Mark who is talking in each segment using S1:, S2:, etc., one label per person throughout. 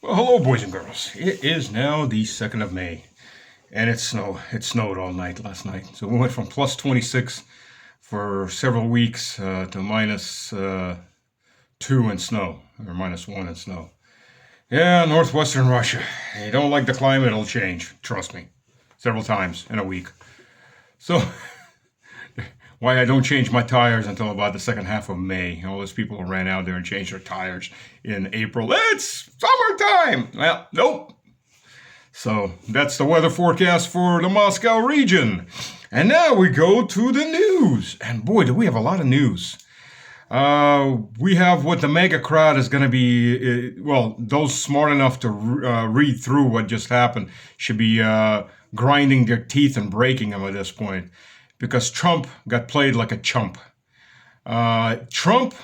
S1: Well, hello, boys and girls. It is now the 2nd of May, and it snowed all night last night. So we went from plus 26 for several weeks to minus 2 in snow, or minus 1 in snow. Yeah, northwestern Russia. You don't like the climate, it'll change. Trust me. Several times in a week. So, why I don't change my tires until about the second half of May. All those people who ran out there and changed their tires in April. It's summertime! Well, nope. So that's the weather forecast for the Moscow region. And now we go to the news. And boy, do we have a lot of news. We have what the mega crowd is going to be. Well, those smart enough to read through what just happened should be grinding their teeth and breaking them at this point. Because Trump got played like a chump. Trump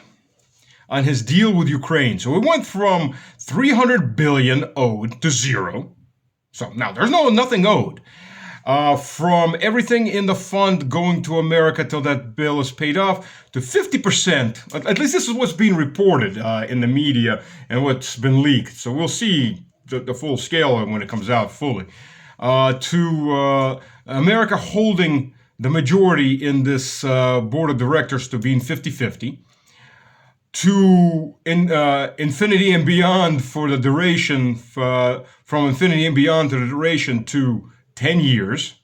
S1: on his deal with Ukraine. So it went from 300 billion owed to zero. So now there's nothing owed. From everything in the fund going to America till that bill is paid off to 50%. At least this is what's being reported in the media and what's been leaked. So we'll see the full scale when it comes out fully. To America holding the majority in this board of directors to being 50-50, to infinity and beyond for the duration, from infinity and beyond to the duration to 10 years.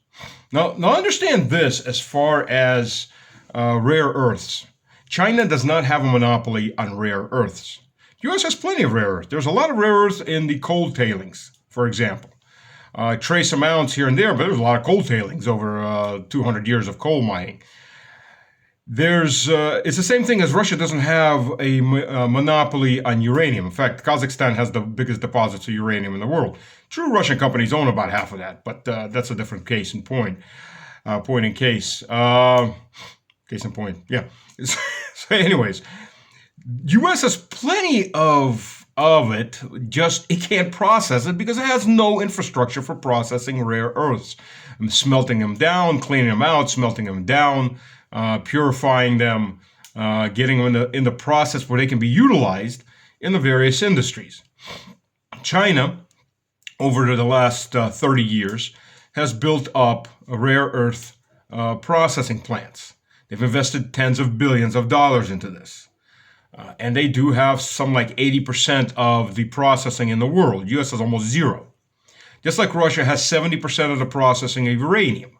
S1: Now understand this as far as rare earths. China does not have a monopoly on rare earths. The U.S. has plenty of rare earths. There's a lot of rare earths in the coal tailings, for example. Trace amounts here and there, but there's a lot of coal tailings over 200 years of coal mining. It's the same thing as Russia doesn't have a monopoly on uranium. In fact, Kazakhstan has the biggest deposits of uranium in the world. True, Russian companies own about half of that, but that's a different case in point. Point in case. Case in point, yeah. So anyways, U.S. has plenty of it, just it can't process it because it has no infrastructure for processing rare earths. Smelting them down, cleaning them out, smelting them down, purifying them, getting them in the process where they can be utilized in the various industries. China, over the last 30 years, has built up rare earth processing plants. They've invested tens of billions of dollars into this. And they do have some like 80% of the processing in the world. U.S. has almost zero. Just like Russia has 70% of the processing of uranium.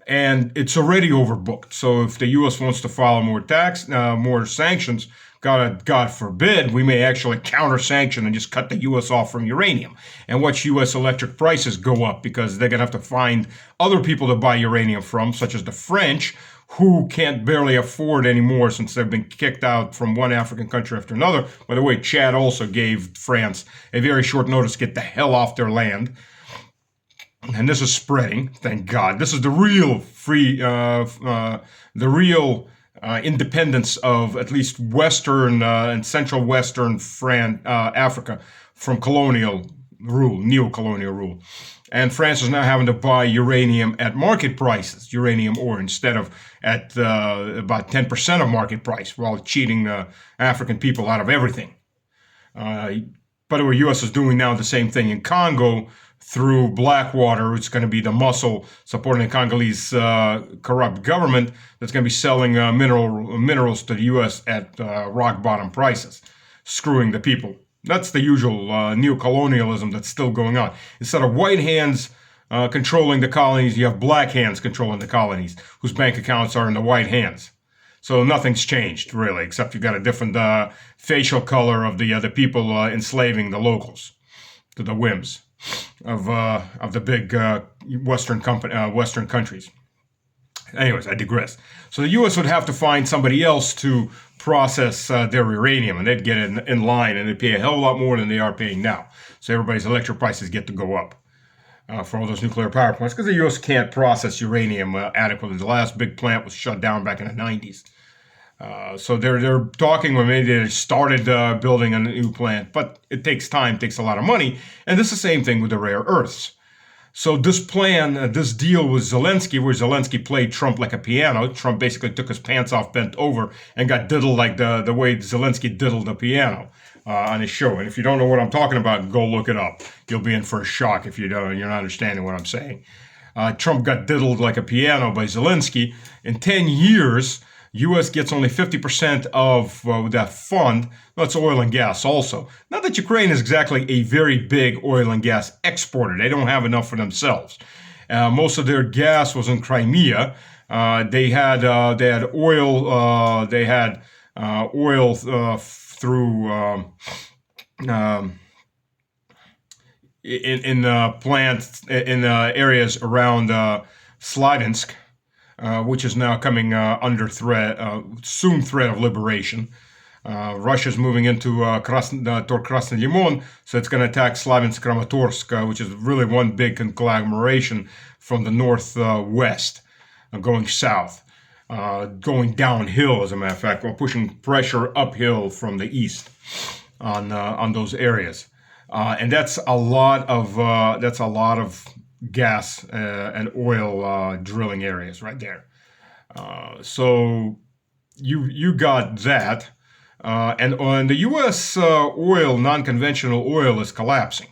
S1: And it's already overbooked. So if the U.S. wants to file more sanctions, God forbid, we may actually counter-sanction and just cut the U.S. off from uranium and watch U.S. electric prices go up because they're going to have to find other people to buy uranium from, such as the French, who can't barely afford anymore since they've been kicked out from one African country after another. By the way, Chad also gave France a very short notice to get the hell off their land. And this is spreading, thank God. This is the real independence of at least Western and Central Western Africa from colonial rule, neo-colonial rule. And France is now having to buy uranium at market prices, uranium ore, instead of at about 10% of market price, while cheating the African people out of everything. By the way, U.S. is doing now the same thing in Congo through Blackwater. It's going to be the muscle supporting the Congolese corrupt government that's going to be selling minerals to the U.S. at rock bottom prices, screwing the people. That's the usual neocolonialism that's still going on. Instead of white hands controlling the colonies, you have black hands controlling the colonies, whose bank accounts are in the white hands. So nothing's changed, really, except you've got a different facial color of the people enslaving the locals to the whims of the big Western countries. Anyways, I digress. So the U.S. would have to find somebody else to process their uranium, and they'd get in line, and they'd pay a hell of a lot more than they are paying now. So everybody's electric prices get to go up for all those nuclear power plants, because the U.S. can't process uranium adequately. The last big plant was shut down back in the 90s. So they're talking, or maybe they started building a new plant, but it takes time, takes a lot of money, and this is the same thing with the rare earths. So this plan, this deal with Zelensky, where Zelensky played Trump like a piano. Trump basically took his pants off, bent over, and got diddled like the way Zelensky diddled the piano on his show. And if you don't know what I'm talking about, go look it up. You'll be in for a shock if you don't. You're not understanding what I'm saying. Trump got diddled like a piano by Zelensky. In 10 years, U.S. gets only 50% of that fund. That's oil and gas also. Not that Ukraine is exactly a very big oil and gas exporter. They don't have enough for themselves. Most of their gas was in Crimea. They had oil. They had oil through in plants in areas around Slaviansk, which is now coming under threat, soon threat of liberation. Russia's moving into toward Krasny Limon, so it's going to attack Slaviansk Kramatorsk, which is really one big conglomeration from the northwest, going south, going downhill, as a matter of fact, while pushing pressure uphill from the east on those areas. And that's a lot of gas and oil drilling areas right there. So you got that, and on the U.S. Oil, non-conventional oil is collapsing.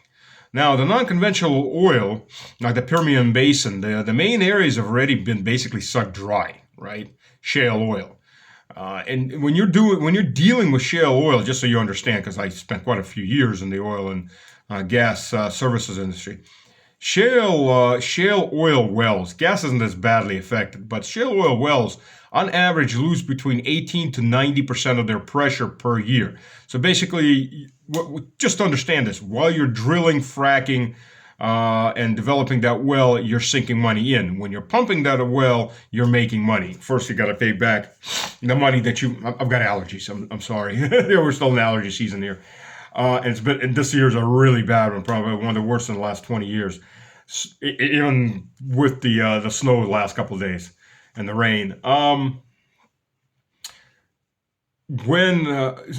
S1: Now the non-conventional oil, like the Permian Basin, the main areas have already been basically sucked dry, right? Shale oil. And when you're dealing with shale oil, just so you understand, because I spent quite a few years in the oil and gas services industry, shale oil wells, gas isn't as badly affected, but shale oil wells on average lose between 18 to 90% of their pressure per year. So basically, just understand this: while you're drilling, fracking, and developing that well, you're sinking money in. When you're pumping that well, you're making money. First, you got to pay back the money that I've got allergies. I'm sorry. We're still in allergy season here. And this year's a really bad one, probably one of the worst in the last 20 years. Even with the snow the last couple of days and the rain.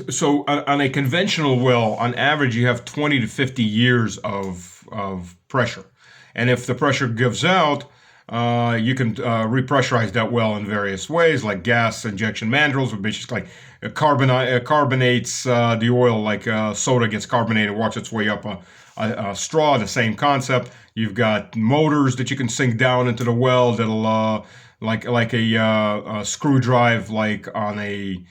S1: So on a conventional well, on average, you have 20 to 50 years of pressure, and if the pressure gives out, you can repressurize that well in various ways, like gas injection mandrels, which basically carbonates the oil, like soda gets carbonated, walks its way up a straw. The same concept. You've got motors that you can sink down into the well that'll like a screw drive, like on a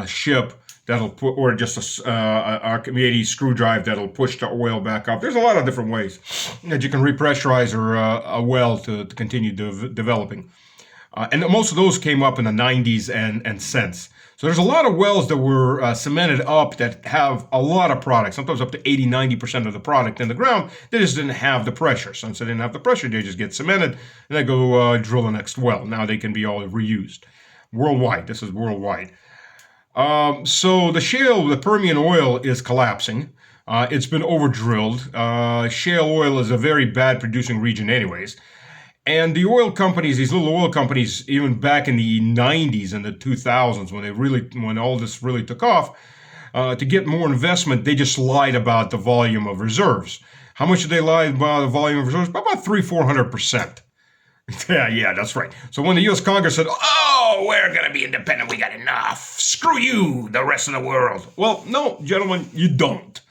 S1: ship, that'll put, or just a Archimedes screw drive that'll push the oil back up. There's a lot of different ways that you can repressurize a well to continue developing. And most of those came up in the 90s and since. So there's a lot of wells that were cemented up that have a lot of product, sometimes up to 80, 90% of the product in the ground. They just didn't have the pressure. Since they didn't have the pressure, they just get cemented and they go drill the next well. Now they can be all reused. Worldwide. This is worldwide. So the Permian oil is collapsing. It's been over-drilled. Shale oil is a very bad producing region anyways. And the oil companies, these little oil companies, even back in the 90s and the 2000s, when all this really took off, to get more investment, they just lied about the volume of reserves. How much did they lie about the volume of reserves? About 300-400%. Yeah, that's right. So when the U.S. Congress said, "Oh, we're going to be independent, we got enough. Screw you, the rest of the world." Well, no, gentlemen, you don't.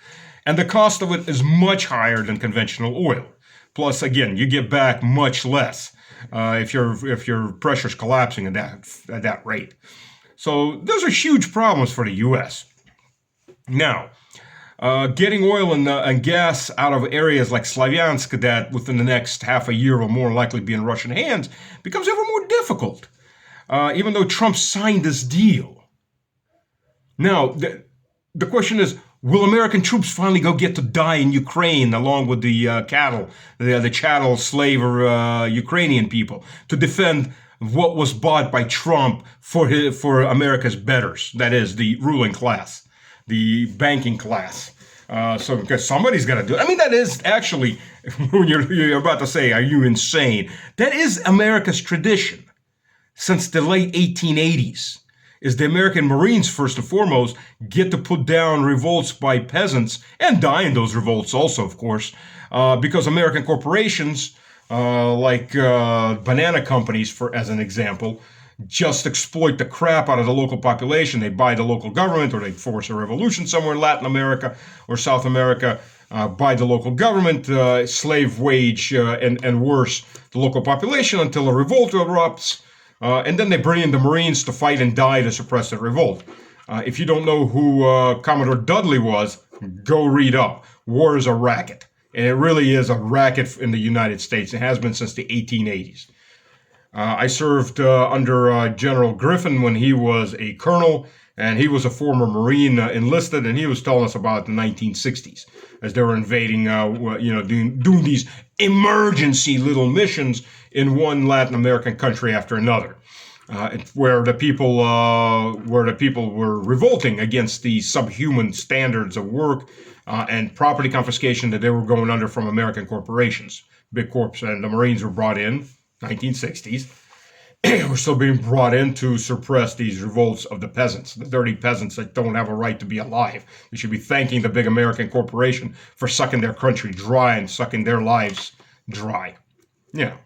S1: And the cost of it is much higher than conventional oil. Plus, again, you get back much less if your pressure's collapsing at that rate. So those are huge problems for the U.S. Now, getting oil and gas out of areas like Slaviansk that within the next half a year will more likely be in Russian hands becomes ever more difficult, even though Trump signed this deal. Now, the question is, will American troops finally go get to die in Ukraine along with the the chattel slave or Ukrainian people to defend what was bought by Trump for America's betters, that is, the ruling class, the banking class. So because somebody's got to do it. I mean, that is actually, when you're about to say, are you insane? That is America's tradition since the late 1880s. is the American Marines, first and foremost, get to put down revolts by peasants and die in those revolts also, of course, because American corporations, like banana companies, for as an example, just exploit the crap out of the local population. They buy the local government, or they force a revolution somewhere in Latin America or South America, by the local government, slave wage, and worse, the local population until a revolt erupts. And then they bring in the Marines to fight and die to suppress the revolt. If you don't know who Commodore Dudley was, go read up. War is a racket. And it really is a racket in the United States. It has been since the 1880s. I served under General Griffin when he was a colonel, and he was a former Marine enlisted, and he was telling us about the 1960s as they were invading, doing these emergency little missions in one Latin American country after another, where the people were revolting against the subhuman standards of work and property confiscation that they were going under from American corporations, big corps, and the Marines were brought in 1960s. We're still being brought in to suppress these revolts of the peasants, the dirty peasants that don't have a right to be alive. They should be thanking the big American corporation for sucking their country dry and sucking their lives dry. Yeah.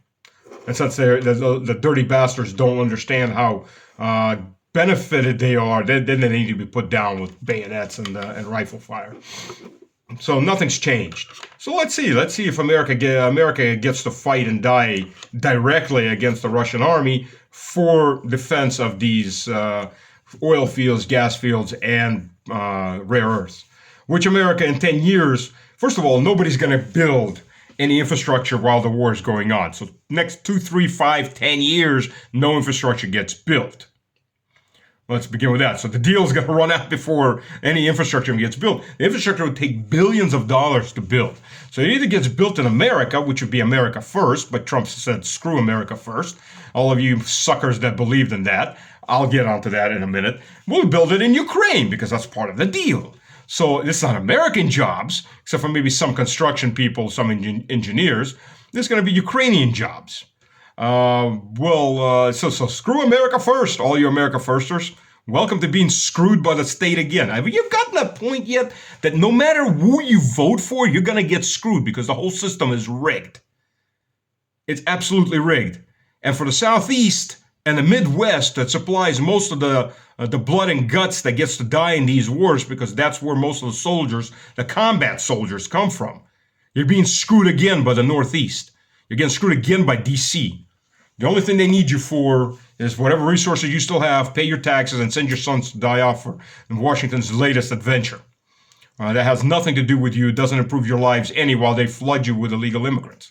S1: And since the dirty bastards don't understand how benefited they are, then they need to be put down with bayonets and rifle fire. So nothing's changed. So let's see if America gets to fight and die directly against the Russian army for defense of these oil fields, gas fields, and rare earths. Which America in 10 years, first of all, nobody's going to build any infrastructure while the war is going on. So next 2, 3, 5, 10 years, no infrastructure gets built. Let's begin with that. So the deal is going to run out before any infrastructure gets built. The infrastructure would take billions of dollars to build. So it either gets built in America, which would be America first, but Trump said, screw America first. All of you suckers that believed in that, I'll get onto that in a minute. We'll build it in Ukraine because that's part of the deal. So it's not American jobs, except for maybe some construction people, some engineers. There's going to be Ukrainian jobs. So screw America first, all you America firsters. Welcome to being screwed by the state again. Have you gotten that point yet that no matter who you vote for, you're going to get screwed because the whole system is rigged? It's absolutely rigged. And for the Southeast and the Midwest that supplies most of the blood and guts that gets to die in these wars, because that's where most of the soldiers, the combat soldiers, come from. You're being screwed again by the Northeast. You're getting screwed again by D.C. The only thing they need you for is whatever resources you still have, pay your taxes, and send your sons to die off for Washington's latest adventure. That has nothing to do with you. It doesn't improve your lives any while they flood you with illegal immigrants.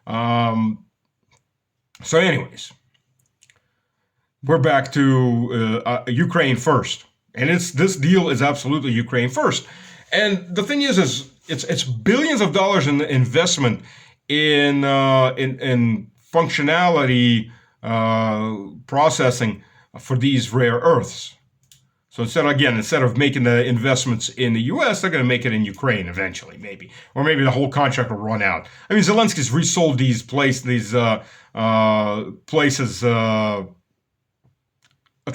S1: So anyways, we're back to Ukraine first. And this deal is absolutely Ukraine first. And the thing is it's billions of dollars in investment in functionality processing for these rare earths. So instead of making the investments in the U.S., they're going to make it in Ukraine eventually, maybe. Or maybe the whole contract will run out. I mean, Zelensky's resold these places at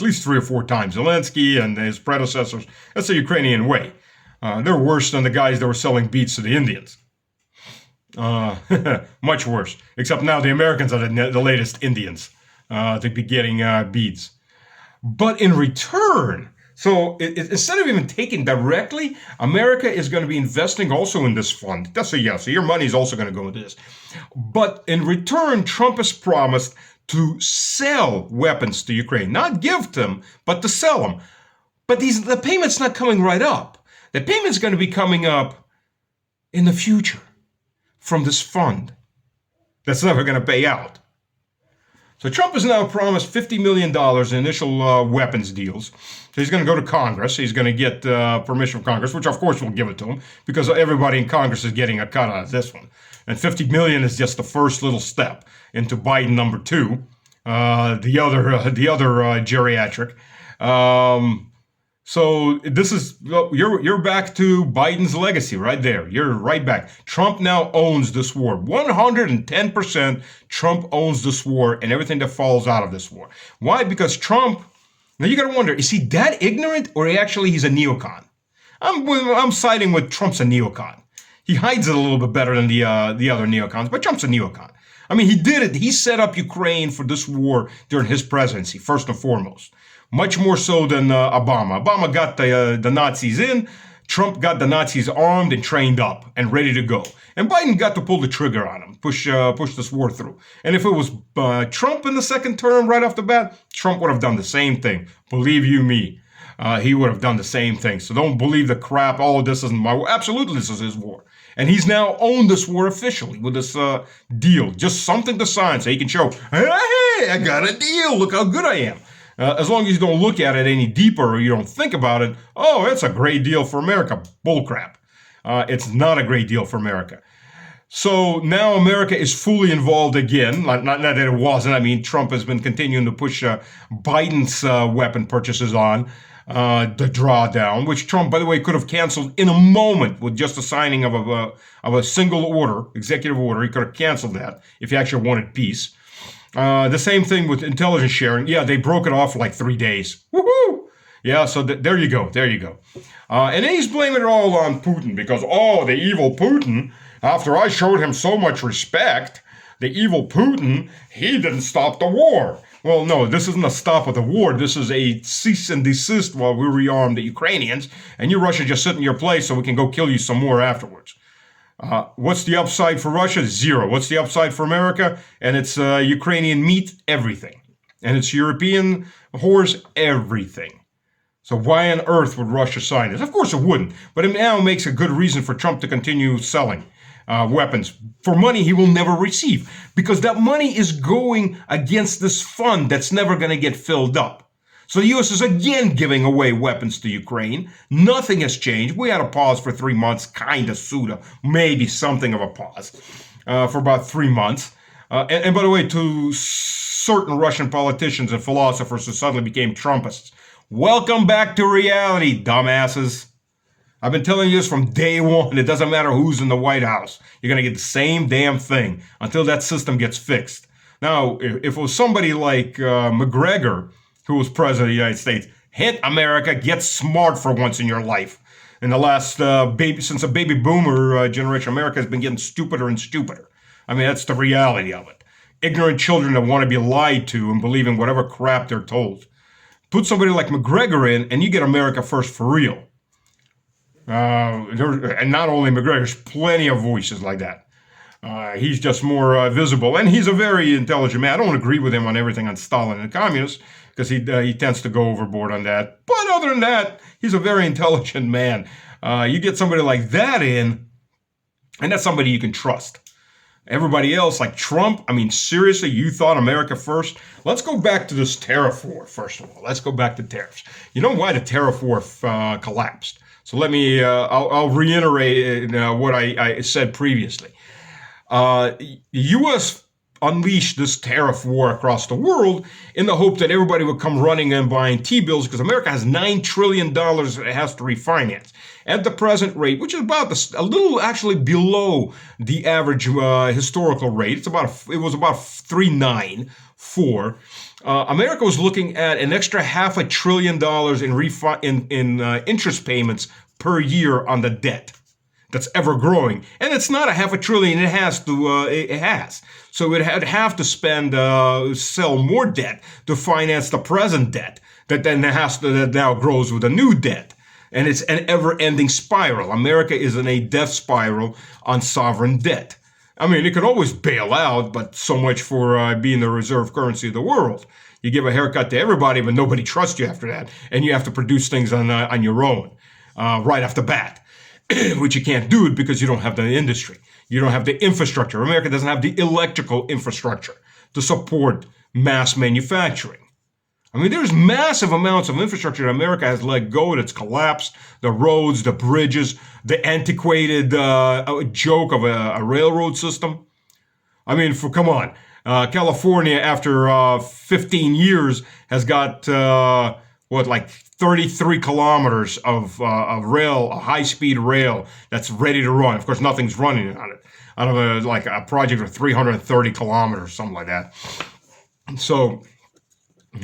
S1: least 3 or 4 times. Zelensky and his predecessors, that's the Ukrainian way. They're worse than the guys that were selling beets to the Indians. Much worse. Except now the Americans are the latest Indians to be getting beads. But in return, so instead of even taking directly, America is going to be investing also in this fund. So your money is also going to go into this. But in return, Trump has promised to sell weapons to Ukraine. Not give them, but to sell them. But the payment's not coming right up. The payment's going to be coming up in the future from this fund that's never going to pay out. So Trump has now promised $50 million in initial weapons deals. So he's going to go to Congress. He's going to get permission from Congress, which of course will give it to him because everybody in Congress is getting a cut out of this one. And $50 million is just the first little step into Biden number 2, the other geriatric. So this is, you're back to Biden's legacy right there. You're right back. Trump now owns this war. 110% Trump owns this war and everything that falls out of this war. Why? Because Trump Now you got to wonder, is he that ignorant or he's a neocon? I'm siding with Trump's a neocon. He hides it a little bit better than the other neocons, but Trump's a neocon. I mean, he did it. He set up Ukraine for this war during his presidency, first and foremost. Much more so than Obama. Obama got the Nazis in. Trump got the Nazis armed and trained up and ready to go. And Biden got to pull the trigger on him, push this war through. And if it was Trump in the second term right off the bat, Trump would have done the same thing. Believe you me. He would have done the same thing. So don't believe the crap. Oh, this isn't my war. Absolutely, this is his war. And he's now owned this war officially with this deal. Just something to sign so he can show, hey, I got a deal. Look how good I am. As long as you don't look at it any deeper or you don't think about it, oh, it's a great deal for America. Bullcrap. It's not a great deal for America. So now America is fully involved again. Not that it wasn't. I mean, Trump has been continuing to push Biden's weapon purchases on. The drawdown, which Trump, by the way, could have canceled in a moment with just the signing of a single order, executive order. He could have canceled that if he actually wanted peace. The same thing with intelligence sharing. Yeah, they broke it off for like 3 days. Woohoo! Yeah, so there you go. There you go. And then he's blaming it all on Putin because, oh, the evil Putin, after I showed him so much respect, the evil Putin, he didn't stop the war. Well, no, this isn't a stop of the war. This is a cease and desist while we rearm the Ukrainians, and you Russia just sit in your place so we can go kill you some more afterwards. What's the upside for Russia? Zero. What's the upside for America? And it's Ukrainian meat, everything. And it's European whores, everything. So why on earth would Russia sign this? Of course it wouldn't, but it now makes a good reason for Trump to continue selling weapons for money he will never receive, because that money is going against this fund that's never going to get filled up. So the U.S. is again giving away weapons to Ukraine. Nothing has changed. We had a pause for 3 months, kind of, sorta, maybe something of a pause for about 3 months. And by the way, to certain Russian politicians and philosophers who suddenly became Trumpists, welcome back to reality, dumbasses. I've been telling you this from day one. It doesn't matter who's in the White House. You're going to get the same damn thing until that system gets fixed. Now, if it was somebody like McGregor, who was president of the United States, hit America, get smart for once in your life. In the last since the baby boomer generation, America has been getting stupider and stupider. I mean, that's the reality of it. Ignorant children that want to be lied to and believe in whatever crap they're told. Put somebody like McGregor in, and you get America first for real. And not only McGregor, there's plenty of voices like that. He's just more visible, and he's a very intelligent man. I don't agree with him on everything on Stalin and the communists, because he tends to go overboard on that. But other than that, he's a very intelligent man. You get somebody like that in, and that's somebody you can trust. Everybody else, like Trump, I mean, seriously, you thought America first? Let's go back to this tariff war, first of all. Let's go back to tariffs. You know why the tariff war collapsed? So let me, I'll reiterate what I said previously. The U.S. unleashed this tariff war across the world in the hope that everybody would come running and buying T-bills, because America has $9 trillion it has to refinance. At the present rate, which is about a little actually below the average historical rate, it was about 3.94. America was looking at an extra $500 billion in interest payments per year on the debt that's ever growing, and it's not $500 billion. It has. So it had have to sell more debt to finance the present debt that now grows with a new debt. And it's an ever-ending spiral. America is in a death spiral on sovereign debt. I mean, it could always bail out, but so much for being the reserve currency of the world. You give a haircut to everybody, but nobody trusts you after that, and you have to produce things on your own right off the bat, which you can't do because you don't have the industry. You don't have the infrastructure. America doesn't have the electrical infrastructure to support mass manufacturing. I mean, there's massive amounts of infrastructure that America has let go that's collapsed. The roads, the bridges, the antiquated joke of a railroad system. I mean, come on. California, after 15 years, has got, like 33 kilometers of rail, a high-speed rail that's ready to run. Of course, nothing's running on it. Out of a project of 330 kilometers, something like that. So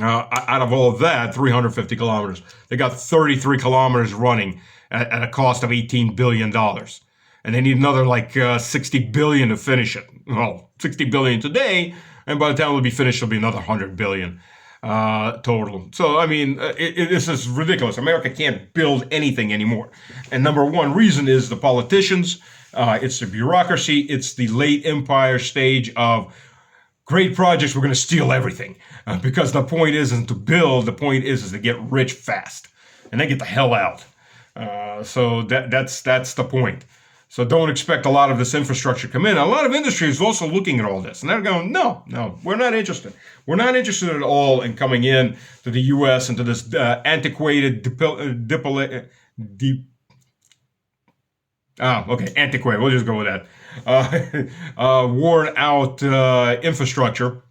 S1: Out of all of that, 350 kilometers, they got 33 kilometers running at a cost of $18 billion, and they need another like 60 billion to finish it. Well, 60 billion today, and by the time it'll be finished, it'll be another 100 billion total. So I mean, this is ridiculous. America can't build anything anymore, and number one reason is the politicians. It's the bureaucracy. It's the late empire stage of great projects. We're going to steal everything because the point isn't to build. The point is to get rich fast and then get the hell out. So that's the point. So don't expect a lot of this infrastructure to come in. A lot of industry is also looking at all this, and they're going, no, we're not interested. We're not interested at all in coming in to the U.S. into this antiquated, antiquated. We'll just go with that. Worn out infrastructure.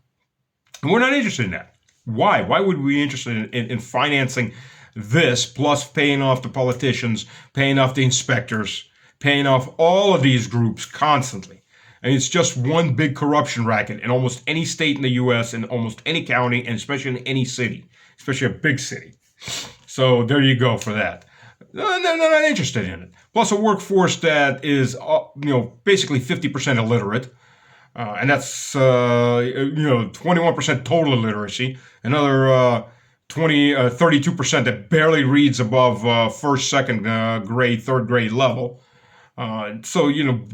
S1: And we're not interested in that. Why? Why would we be interested in financing this, plus paying off the politicians, paying off the inspectors, paying off all of these groups constantly? And it's just one big corruption racket in almost any state in the U.S., in almost any county, and especially in any city, especially a big city. So there you go for that. They're not interested in it. Plus a workforce that is, basically 50% illiterate. And that's, 21% total illiteracy. Another 32% that barely reads above first, second grade, third grade level. So,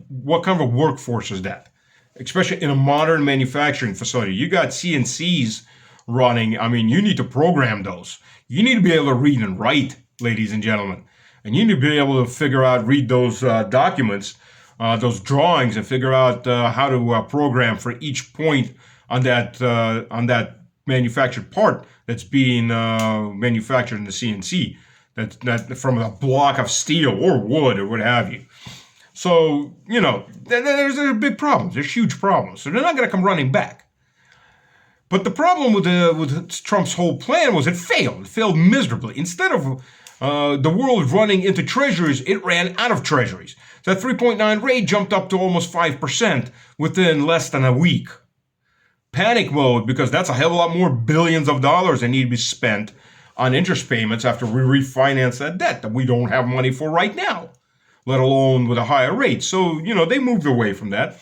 S1: what kind of a workforce is that? Especially in a modern manufacturing facility. You got CNCs running. I mean, you need to program those. You need to be able to read and write, ladies and gentlemen. And you need to be able to read those documents, those drawings, and figure out how to program for each point on that manufactured part that's being manufactured in the CNC. That from a block of steel or wood or what have you. So, there's big problems. There's huge problems. So they're not going to come running back. But the problem with Trump's whole plan was it failed. It failed miserably. Instead of the world running into treasuries, it ran out of treasuries. That 3.9 rate jumped up to almost 5% within less than a week. Panic mode, because that's a hell of a lot more billions of dollars that need to be spent on interest payments after we refinance that debt that we don't have money for right now, let alone with a higher rate. So, they moved away from that.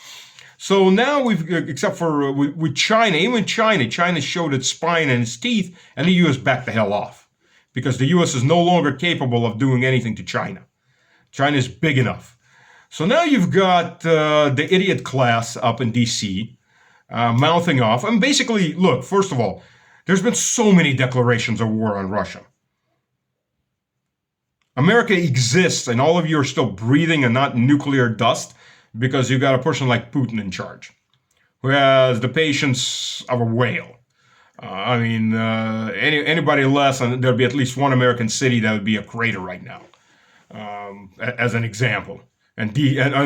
S1: So now except for with China, even China showed its spine and its teeth, and the U.S. backed the hell off because the U.S. is no longer capable of doing anything to China. China is big enough. So now you've got the idiot class up in D.C. Mouthing off. And basically, look, first of all, there's been so many declarations of war on Russia. America exists, and all of you are still breathing and not nuclear dust because you've got a person like Putin in charge, who has the patience of a whale. Anybody less, and there'd be at least one American city that would be a crater right now, as an example. And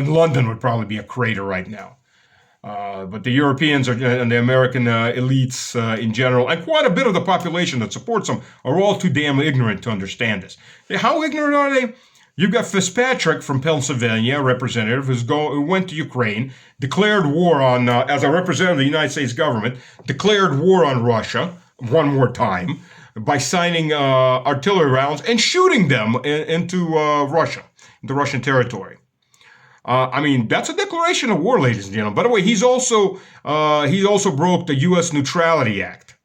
S1: London would probably be a crater right now. But the Europeans and the American elites in general, and quite a bit of the population that supports them, are all too damn ignorant to understand this. How ignorant are they? You've got Fitzpatrick from Pennsylvania, a representative who went to Ukraine, declared war on, as a representative of the United States government, declared war on Russia one more time by signing artillery rounds and shooting them into Russia, into Russian territory. That's a declaration of war, ladies and gentlemen. By the way, he also broke the U.S. Neutrality Act.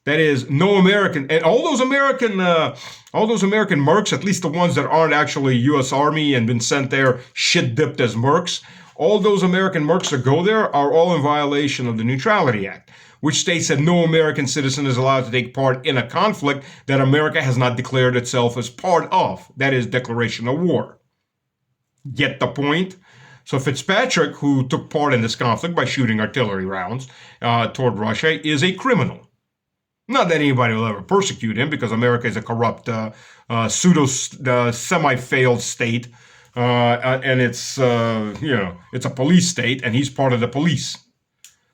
S1: That is, no American, and all those American mercs, at least the ones that aren't actually U.S. Army and been sent there shit dipped as mercs, all those American mercs that go there are all in violation of the Neutrality Act, which states that no American citizen is allowed to take part in a conflict that America has not declared itself as part of. That is declaration of war. Get the point? So Fitzpatrick, who took part in this conflict by shooting artillery rounds toward Russia, is a criminal. Not that anybody will ever persecute him, because America is a corrupt, semi-failed state, and it's a police state, and he's part of the police,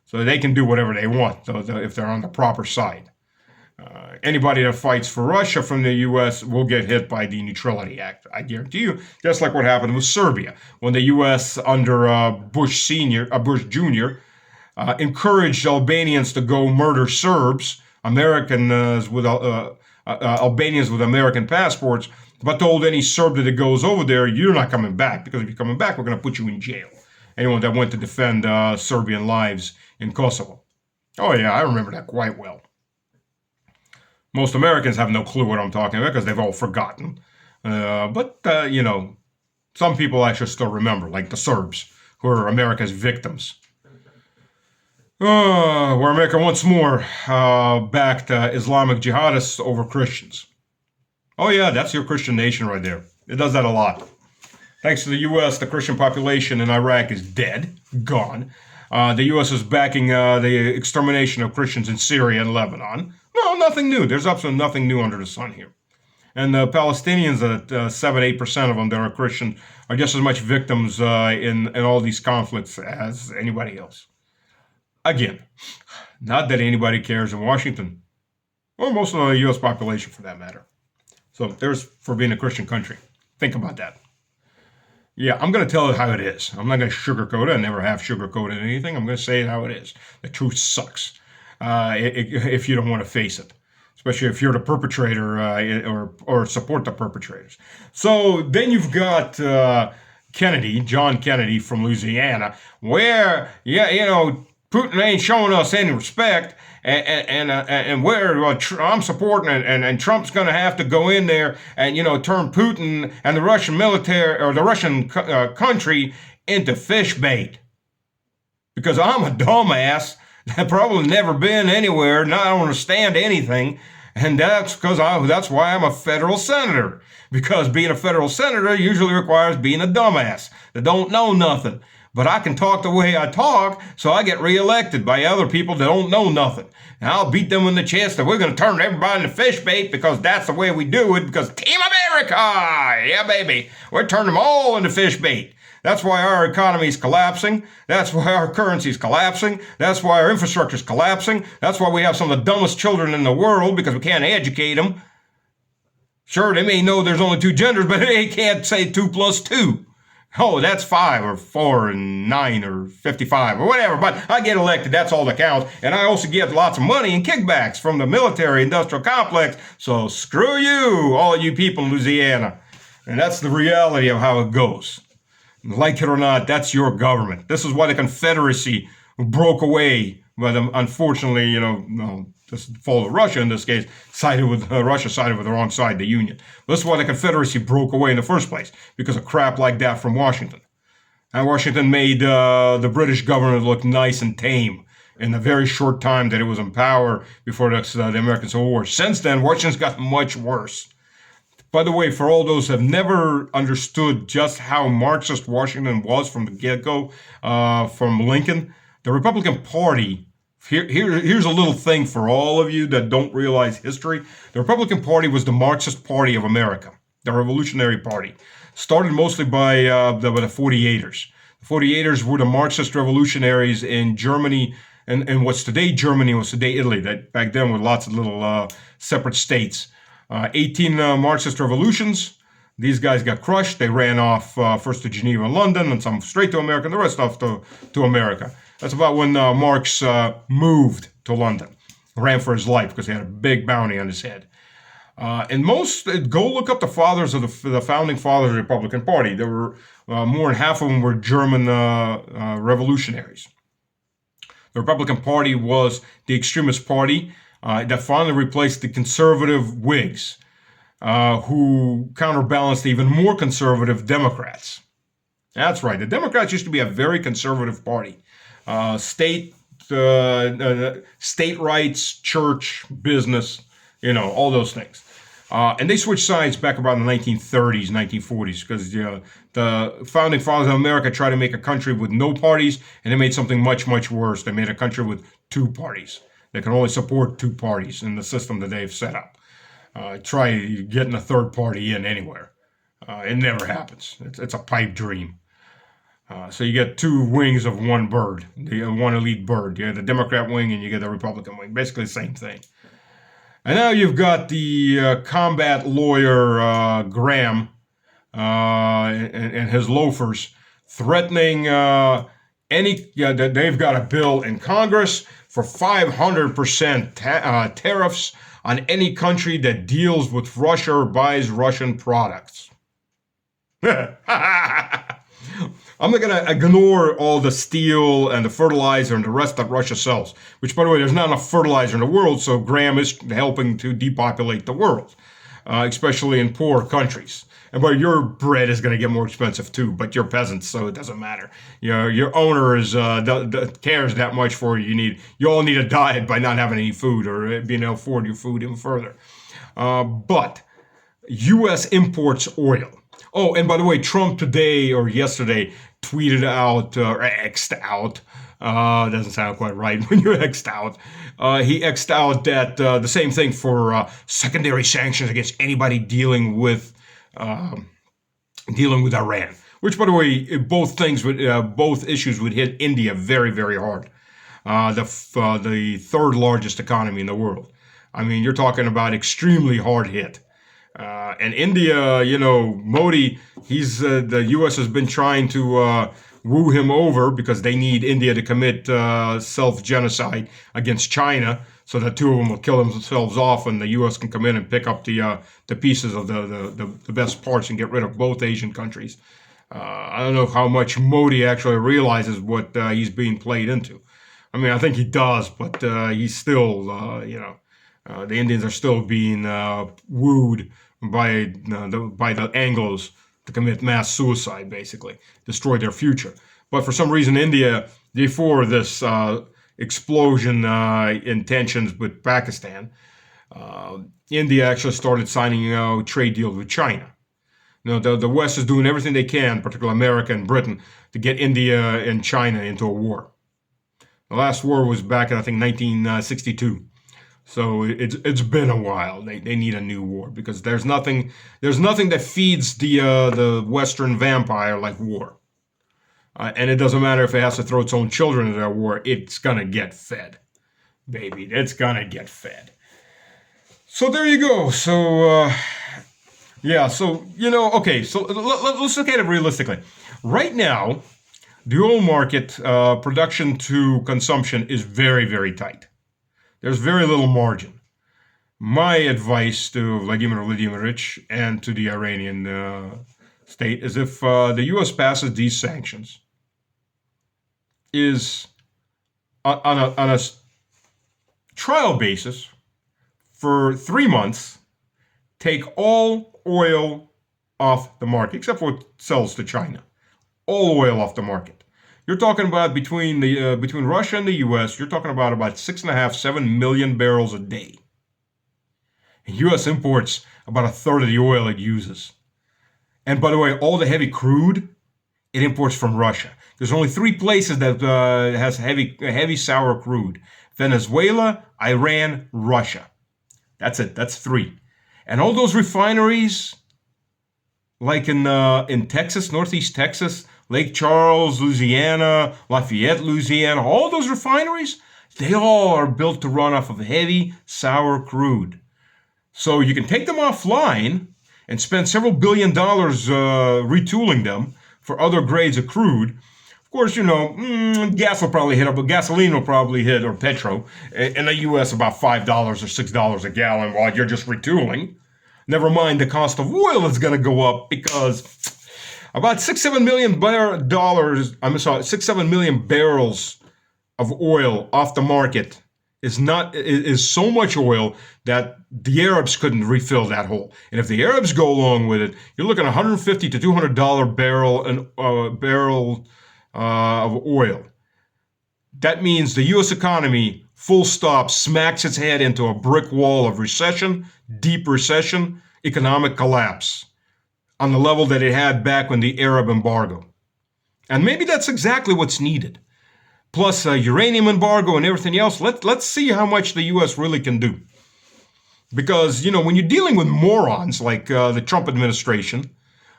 S1: so they can do whatever they want if they're on the proper side. Anybody that fights for Russia from the U.S. will get hit by the Neutrality Act, I guarantee you, just like what happened with Serbia, when the U.S. under Bush Jr. Encouraged Albanians to go murder Serbs Americans with Albanians with American passports, but told any Serb that goes over there, you're not coming back, because if you're coming back, we're going to put you in jail. Anyone that went to defend Serbian lives in Kosovo. Oh yeah, I remember that quite well. Most Americans have no clue what I'm talking about because they've all forgotten. But some people actually still remember, like the Serbs, who are America's victims. Where America once more backed Islamic jihadists over Christians. Oh yeah, that's your Christian nation right there. It does that a lot. Thanks to the U.S., the Christian population in Iraq is dead, gone. The U.S. is backing the extermination of Christians in Syria and Lebanon. No, nothing new. There's absolutely nothing new under the sun here. And the Palestinians, 7-8% of them that are Christian, are just as much victims in all these conflicts as anybody else. Again, not that anybody cares in Washington, or most of the U.S. population for that matter. So there's for being a Christian country. Think about that. Yeah, I'm going to tell it how it is. I'm not going to sugarcoat it. I never have sugarcoated anything. I'm going to say it how it is. The truth sucks if you don't want to face it, especially if you're the perpetrator or support the perpetrators. So then you've got John Kennedy from Louisiana, where, Putin ain't showing us any respect, and where I'm supporting it, and Trump's going to have to go in there and turn Putin and the Russian military or the Russian country into fish bait. Because I'm a dumbass that probably never been anywhere, not understand anything, and that's why I'm a federal senator. Because being a federal senator usually requires being a dumbass that don't know nothing. But I can talk the way I talk, so I get reelected by other people that don't know nothing. And I'll beat them in the chest that we're going to turn everybody into fish bait because that's the way we do it, because Team America! Yeah, baby. We're turning them all into fish bait. That's why our economy is collapsing. That's why our currency is collapsing. That's why our infrastructure is collapsing. That's why we have some of the dumbest children in the world, because we can't educate them. Sure, they may know there's only two genders, but they can't say 2 + 2. Oh, that's 5 or 4 and 9 or 55 or whatever, but I get elected, that's all that counts. And I also get lots of money and kickbacks from the military industrial complex, so screw you, all you people in Louisiana. And that's the reality of how it goes. Like it or not, that's your government. This is why the Confederacy broke away, but unfortunately, this fall of Russia in this case, Russia sided with the wrong side, the Union. This is why the Confederacy broke away in the first place, because of crap like that from Washington. And Washington made the British government look nice and tame in the very short time that it was in power before the American Civil War. Since then, Washington's gotten much worse. By the way, for all those who have never understood just how Marxist Washington was from the get-go, from Lincoln, the Republican Party, here's a little thing for all of you that don't realize history. The Republican Party was the Marxist Party of America, the Revolutionary Party. Started mostly by the 48ers. The 48ers were the Marxist revolutionaries in Germany, and what's today Germany was today Italy. That back then were lots of little separate states. 18 Marxist revolutions. These guys got crushed. They ran off first to Geneva and London, and some straight to America, and the rest off to America. That's about when Marx moved to London, ran for his life because he had a big bounty on his head. And go look up the fathers of the founding fathers of the Republican Party. There were more than half of them were German revolutionaries. The Republican Party was the extremist party that finally replaced the conservative Whigs, who counterbalanced the even more conservative Democrats. That's right. The Democrats used to be a very conservative party. State rights, church, business, all those things. And they switched sides back about in the 1930s, 1940s, because the founding fathers of America tried to make a country with no parties, and they made something much, much worse. They made a country with 2 parties. They can only support 2 parties in the system that they've set up. Try getting a third party in anywhere. It never happens. It's a pipe dream. So you get 2 wings of one bird, one elite bird. You get the Democrat wing and you get the Republican wing. Basically the same thing. And now you've got the combat lawyer Graham and his loafers threatening they've got a bill in Congress for 500% tariffs on any country that deals with Russia or buys Russian products. I'm not going to ignore all the steel and the fertilizer and the rest that Russia sells, which, by the way, there's not enough fertilizer in the world, so Graham is helping to depopulate the world, especially in poor countries. And but your bread is going to get more expensive too, but you're peasants, so it doesn't matter. Your owner cares that much for you. You all need a diet by not having any food or being able to afford your food even further. But U.S. imports oil. Oh, and by the way, Trump today or yesterday tweeted out or X'd out. Doesn't sound quite right when you're X'd out. He X'd out that the same thing for secondary sanctions against anybody dealing with Iran. Which, by the way, both issues would hit India very, very hard. The third largest economy in the world. I mean, you're talking about extremely hard hit. And India, Modi, the U.S. has been trying to woo him over because they need India to commit self-genocide against China so that two of them will kill themselves off and the U.S. can come in and pick up the pieces of the best parts and get rid of both Asian countries. I don't know how much Modi actually realizes what he's being played into. I mean, I think he does, but he's still, the Indians are still being wooed by the Anglos to commit mass suicide, basically, destroy their future. But for some reason, India, before this explosion in tensions with Pakistan, India actually started signing trade deals with China. The West is doing everything they can, particularly America and Britain, to get India and China into a war. The last war was back in, I think, 1962. So it's been a while. They need a new war because there's nothing that feeds the Western vampire like war. And it doesn't matter if it has to throw its own children into that war. It's gonna get fed, baby. It's gonna get fed. So there you go. So okay. So let's look at it realistically. Right now, the oil market production to consumption is very, very tight. There's very little margin. My advice to Vladimir Vladimirovich and to the Iranian state is if the U.S. passes these sanctions, is on a trial basis for 3 months, take all oil off the market, except for what sells to China. All oil off the market. You're talking about between Russia and the U.S., you're talking about 6.5–7 million barrels a day. And U.S. imports about a third of the oil it uses. And by the way, all the heavy crude, it imports from Russia. There's only 3 places that has heavy sour crude: Venezuela, Iran, Russia. That's it. That's 3. And all those refineries, like in Texas, Northeast Texas, Lake Charles, Louisiana, Lafayette, Louisiana, all those refineries, they all are built to run off of heavy, sour crude. So you can take them offline and spend several $billions retooling them for other grades of crude. Of course, gas will probably hit, but gasoline will probably hit, or petro, in the U.S. about $5 or $6 a gallon while you're just retooling. Never mind the cost of oil is going to go up because about 6–7 million barrels of oil off the market is so much oil that the Arabs couldn't refill that hole. And if the Arabs go along with it, you're looking at $150 to $200 barrel of oil. That means the U.S. economy, full stop, smacks its head into a brick wall of recession, deep recession, economic collapse, on the level that it had back when the Arab embargo. And maybe that's exactly what's needed. Plus uranium embargo and everything else. Let's see how much the U.S. really can do. Because, when you're dealing with morons like the Trump administration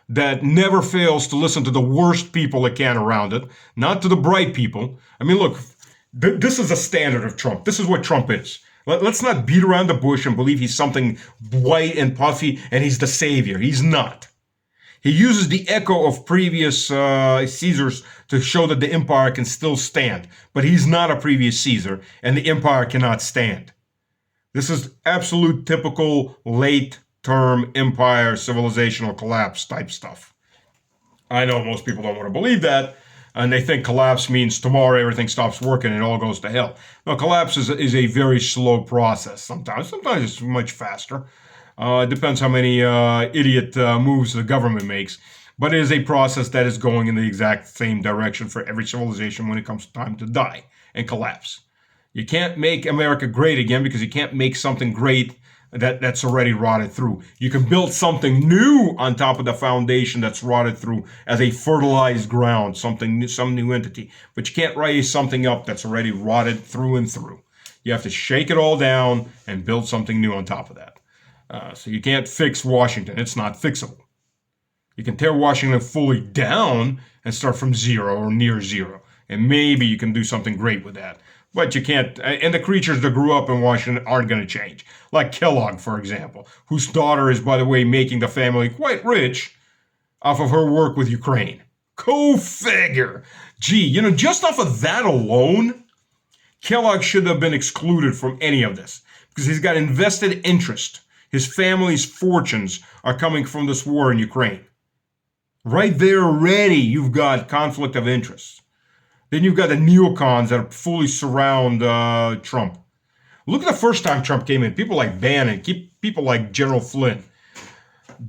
S1: that never fails to listen to the worst people it can around it, not to the bright people. I mean, look, this is a standard of Trump. This is what Trump is. Let's not beat around the bush and believe he's something white and puffy and he's the savior. He's not. He uses the echo of previous Caesars to show that the empire can still stand. But he's not a previous Caesar, and the empire cannot stand. This is absolute typical late term empire civilizational collapse type stuff. I know most people don't want to believe that, and they think collapse means tomorrow everything stops working and it all goes to hell. No, collapse is a very slow process sometimes. Sometimes it's much faster. It depends how many idiot moves the government makes. But it is a process that is going in the exact same direction for every civilization when it comes time to die and collapse. You can't make America great again because you can't make something great that's already rotted through. You can build something new on top of the foundation that's rotted through as a fertilized ground, some new entity. But you can't raise something up that's already rotted through and through. You have to shake it all down and build something new on top of that. So you can't fix Washington. It's not fixable. You can tear Washington fully down and start from zero or near zero. And maybe you can do something great with that. But you can't, and the creatures that grew up in Washington aren't going to change. Like Kellogg, for example, whose daughter is, by the way, making the family quite rich off of her work with Ukraine. Go figure. Gee, just off of that alone, Kellogg should have been excluded from any of this because he's got invested interest. His family's fortunes are coming from this war in Ukraine. Right there already, you've got conflict of interest. Then you've got the neocons that fully surround Trump. Look at the first time Trump came in. People like Bannon, people like General Flynn.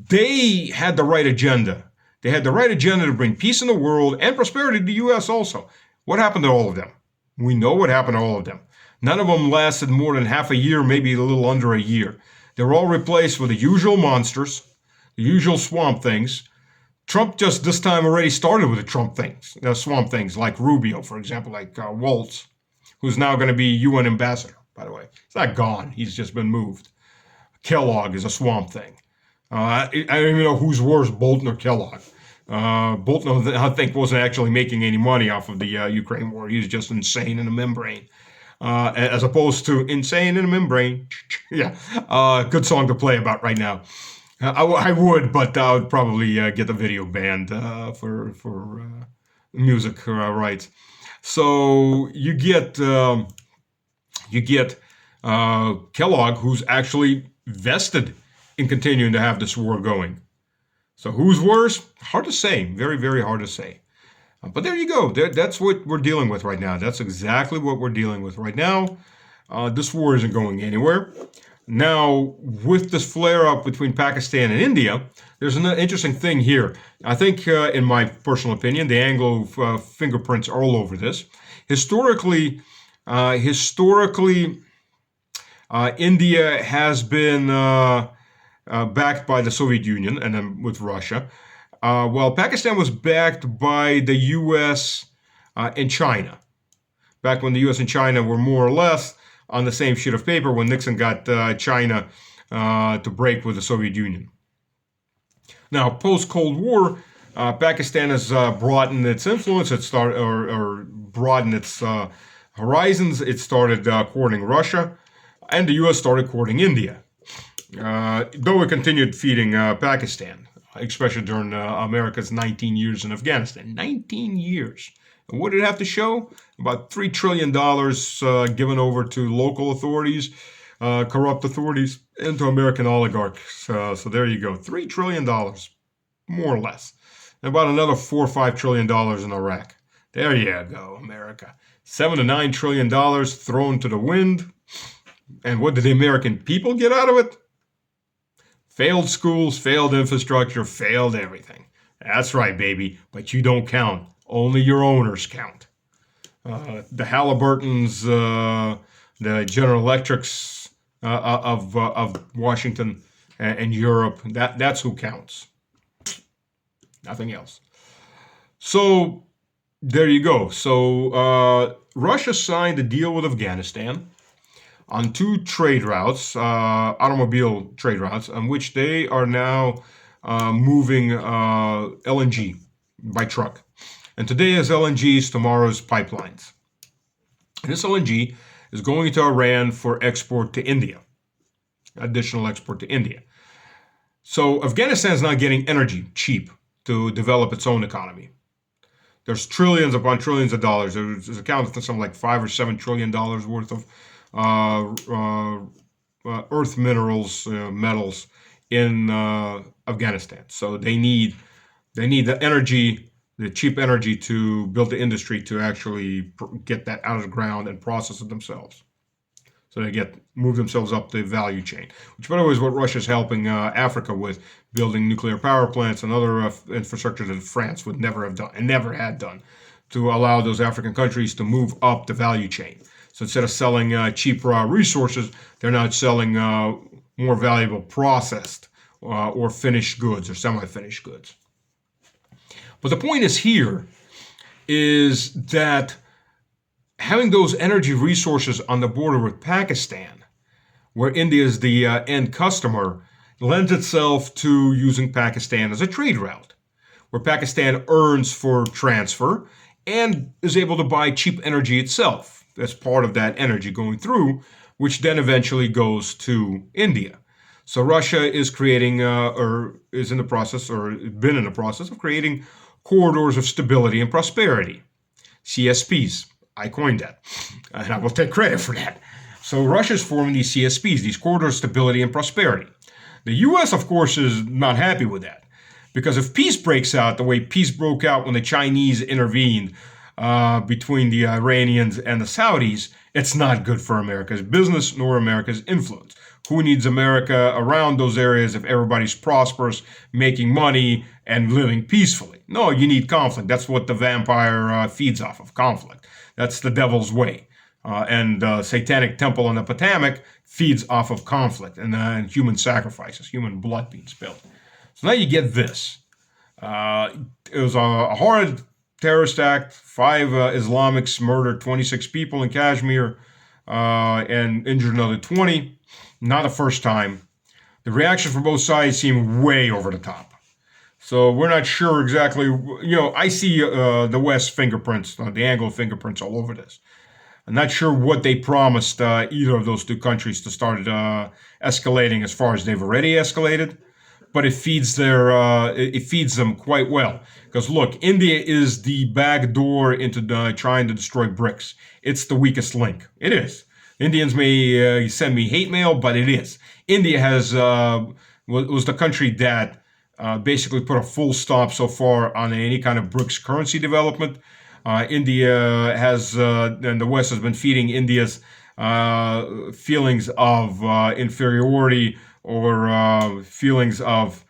S1: They had the right agenda. They had the right agenda to bring peace in the world and prosperity to the U.S. also. What happened to all of them? We know what happened to all of them. None of them lasted more than half a year, maybe a little under a year. They were all replaced with the usual monsters, the usual swamp things. Trump just this time already started with the Trump things, swamp things, like Rubio, for example, like Waltz, who's now going to be UN ambassador, by the way. He's not gone. He's just been moved. Kellogg is a swamp thing. I don't even know who's worse, Bolton or Kellogg. Bolton, I think, wasn't actually making any money off of the Ukraine war. He was just insane in the membrane. As opposed to insane in a membrane. Yeah, good song to play about right now. I would, but I would probably get the video banned for music rights. So you get Kellogg, who's actually vested in continuing to have this war going. So who's worse? Hard to say. Very, very hard to say. But there you go. That's what we're dealing with right now. That's exactly what we're dealing with right now. This war isn't going anywhere. Now, with this flare-up between Pakistan and India, there's an interesting thing here. I think, in my personal opinion, the Anglo fingerprints are all over this. Historically, India has been backed by the Soviet Union and then with Russia, while Pakistan was backed by the U.S. And China. Back when the U.S. and China were more or less on the same sheet of paper when Nixon got China to break with the Soviet Union. Now, post-Cold War, Pakistan has broadened its influence. It started or broadened its horizons. It started courting Russia, and the U.S. started courting India. Though it continued feeding Pakistan, especially during America's 19 years in Afghanistan. 19 years. And what did it have to show? About $3 trillion given over to local authorities, corrupt authorities, and to American oligarchs. So there you go. $3 trillion, more or less. And about another $4 or $5 trillion in Iraq. There you go, America. $7 to $9 trillion thrown to the wind. And what did the American people get out of it? Failed schools, failed infrastructure, failed everything. That's right, baby. But you don't count. Only your owners count. The Halliburtons, the General Electrics of Washington and Europe, that's who counts. Nothing else. So there you go. So Russia signed a deal with Afghanistan on 2 trade routes, automobile trade routes, on which they are now moving LNG by truck. And today is LNG's, tomorrow's pipelines. And this LNG is going to Iran for export to India, additional export to India. So Afghanistan is not getting energy cheap. to develop its own economy. There's trillions upon trillions of dollars. There's accounted for something like $5 or $7 trillion worth of uh, uh, earth minerals, metals in Afghanistan. So they need the energy, the cheap energy to build the industry to actually get that out of the ground and process it themselves. So they move themselves up the value chain, which by the way is what Russia's helping Africa with, building nuclear power plants and other infrastructure that France would never have done and never had done, to allow those African countries to move up the value chain. So instead of selling cheap raw resources, they're now selling more valuable processed or finished goods or semi-finished goods. But the point is that having those energy resources on the border with Pakistan, where India is the end customer, lends itself to using Pakistan as a trade route, where Pakistan earns for transfer and is able to buy cheap energy itself as part of that energy going through, which then eventually goes to India. So Russia is creating, or is in the process, or been in the process of creating corridors of stability and prosperity, CSPs. I coined that, and I will take credit for that. So Russia's forming these CSPs, these corridors of stability and prosperity. The U.S., of course, is not happy with that, because if peace breaks out the way peace broke out when the Chinese intervened between the Iranians and the Saudis, it's not good for America's business nor America's influence. Who needs America around those areas if everybody's prosperous, making money, and living peacefully? No, you need conflict. That's what the vampire feeds off of, conflict. That's the devil's way. And Satanic Temple on the Potomac feeds off of conflict and human sacrifices, human blood being spilled. So now you get this. It was a horrid terrorist act. 5 Islamics murdered 26 people in Kashmir and injured another 20. Not the first time. The reaction from both sides seemed way over the top. So we're not sure exactly, I see the West fingerprints, the Anglo fingerprints all over this. I'm not sure what they promised either of those two countries to start escalating as far as they've already escalated, but it feeds them quite well. Because look, India is the back door into trying to destroy BRICS. It's the weakest link. It is. Indians may send me hate mail, but it is. India was the country that basically put a full stop so far on any kind of BRICS currency development. India and the West has been feeding India's feelings of inferiority or feelings of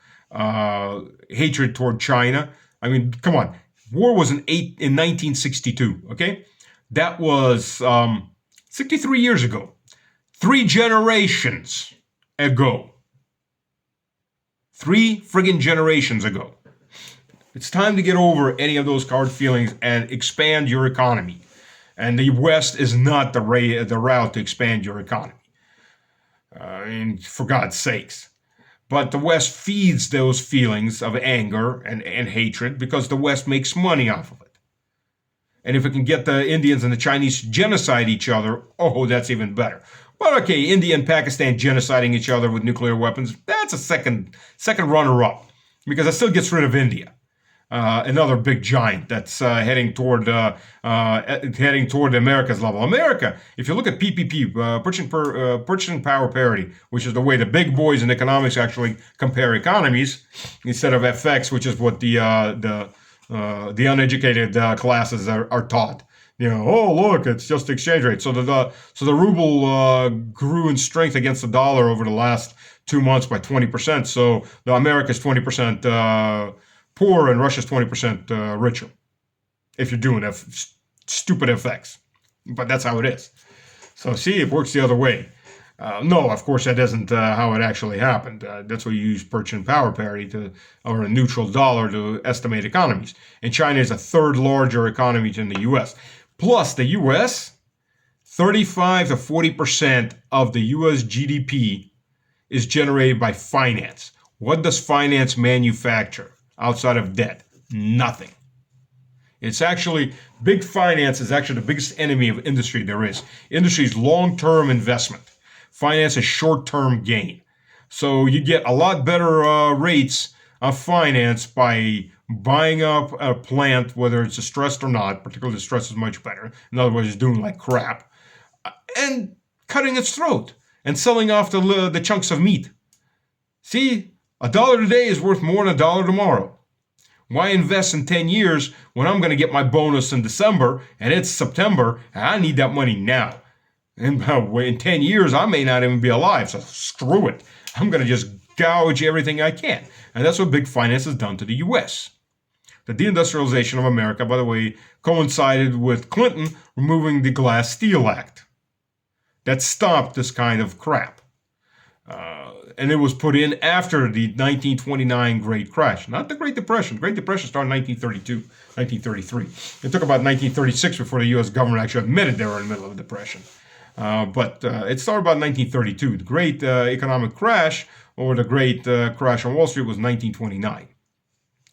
S1: hatred toward China. I mean, come on. War was in 1962, okay? That was 63 years ago. 3 generations ago. 3 friggin' generations ago. It's time to get over any of those hard feelings and expand your economy. And the West is not the route to expand your economy. For God's sakes. But the West feeds those feelings of anger and hatred because the West makes money off of it. And if it can get the Indians and the Chinese to genocide each other, oh, that's even better. But okay, India and Pakistan genociding each other with nuclear weapons, that's a second runner-up. Because that still gets rid of India. Another big giant that's heading toward America's level. America, if you look at PPP, purchasing power parity, which is the way the big boys in economics actually compare economies, instead of FX, which is what the uneducated classes are taught. Oh look, it's just exchange rate. So the ruble grew in strength against the dollar over the last 2 months by 20%. So America's 20%. Poor and Russia's 20% richer, if you're doing stupid FX. But that's how it is. So see, it works the other way. No, of course, that isn't how it actually happened. That's why you use purchasing power parity or a neutral dollar to estimate economies. And China is a third larger economy than the U.S. Plus, the U.S., 35 to 40% of the U.S. GDP is generated by finance. What does finance manufacture? Outside of debt, nothing. It's actually, big finance is actually the biggest enemy of industry there is. Industry is long-term investment. Finance is short-term gain. So you get a lot better rates of finance by buying up a plant, whether it's distressed or not, particularly distressed is much better. In other words, it's doing like crap, and cutting its throat and selling off the chunks of meat. See, $1 today is worth more than $1 tomorrow. Why invest in 10 years when I'm going to get my bonus in December and it's September and I need that money now? And in 10 years, I may not even be alive, so screw it. I'm going to just gouge everything I can. And that's what big finance has done to the U.S. The deindustrialization of America, by the way, coincided with Clinton removing the Glass-Steagall Act. That stopped this kind of crap. And it was put in after the 1929 Great Crash. Not the Great Depression. The Great Depression started in 1932, 1933. It took about 1936 before the U.S. government actually admitted they were in the middle of a depression. But it started about 1932. The Great Economic Crash, or the Great Crash on Wall Street, was 1929.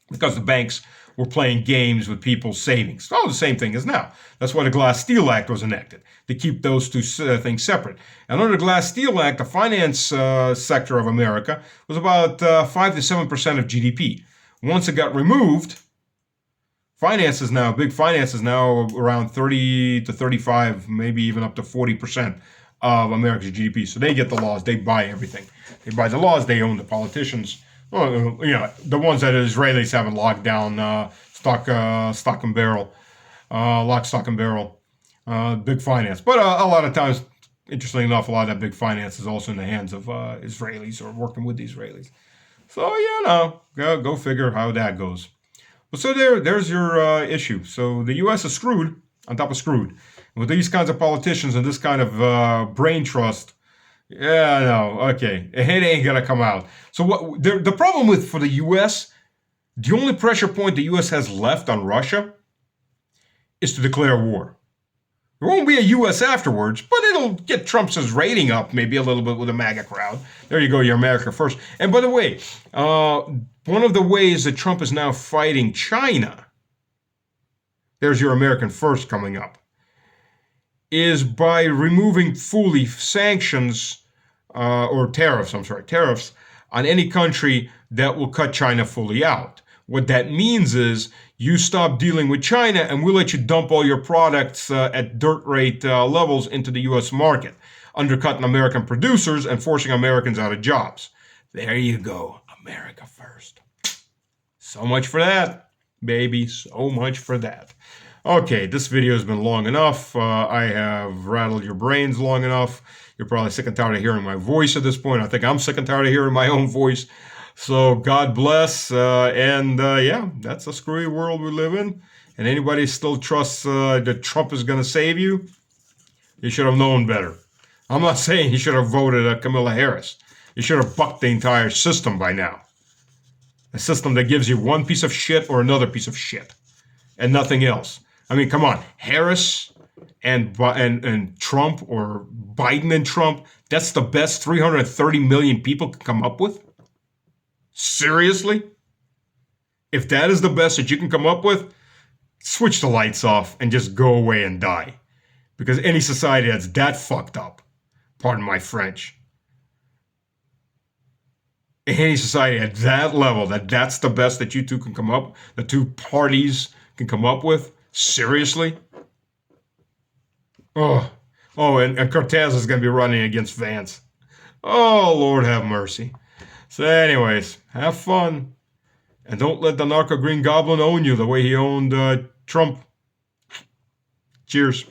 S1: Because the banks were playing games with people's savings. Oh, the same thing as now. That's why the Glass-Steagall Act was enacted, to keep those two things separate. And under the Glass-Steagall Act, the finance sector of America was about 5 to 7% of GDP. Once it got removed, big finance is now around 30 to 35, maybe even up to 40% of America's GDP. So they get the laws, they buy everything. They buy the laws, they own the politicians. Well, the ones that the Israelis haven't locked down, stock and barrel, lock, stock, and barrel, big finance. But a lot of times, interestingly enough, a lot of that big finance is also in the hands of Israelis or working with the Israelis. So, go figure how that goes. But so there's your issue. So the U.S. is screwed on top of screwed. With these kinds of politicians and this kind of brain trust, yeah, no, okay, it ain't gonna come out. So what the problem for the U.S., the only pressure point the U.S. has left on Russia is to declare war. There won't be a U.S. afterwards, but it'll get Trump's rating up maybe a little bit with the MAGA crowd. There you go, you're America first. And by the way, one of the ways that Trump is now fighting China, there's your American first coming up, is by removing fully sanctions or tariffs on any country that will cut China fully out. What that means is you stop dealing with China and we'll let you dump all your products at dirt rate levels into the U.S. market, undercutting American producers and forcing Americans out of jobs. There you go, America first. So much for that, baby, so much for that. Okay, this video has been long enough. I have rattled your brains long enough. You're probably sick and tired of hearing my voice at this point. I think I'm sick and tired of hearing my own voice. So God bless. Yeah, that's a screwy world we live in. And anybody still trusts that Trump is going to save you, you should have known better. I'm not saying you should have voted Kamala Harris. You should have bucked the entire system by now. A system that gives you one piece of shit or another piece of shit and nothing else. I mean, come on, Harris and Trump, or Biden and Trump, that's the best 330 million people can come up with? Seriously? If that is the best that you can come up with, switch the lights off and just go away and die. Because any society that's that fucked up, pardon my French, any society at that level, that's the best that you two can come up, the two parties can come up with, seriously? Oh, and Cortez is going to be running against Vance. Oh, Lord have mercy. So anyways, have fun. And don't let the narco green goblin own you the way he owned Trump. Cheers.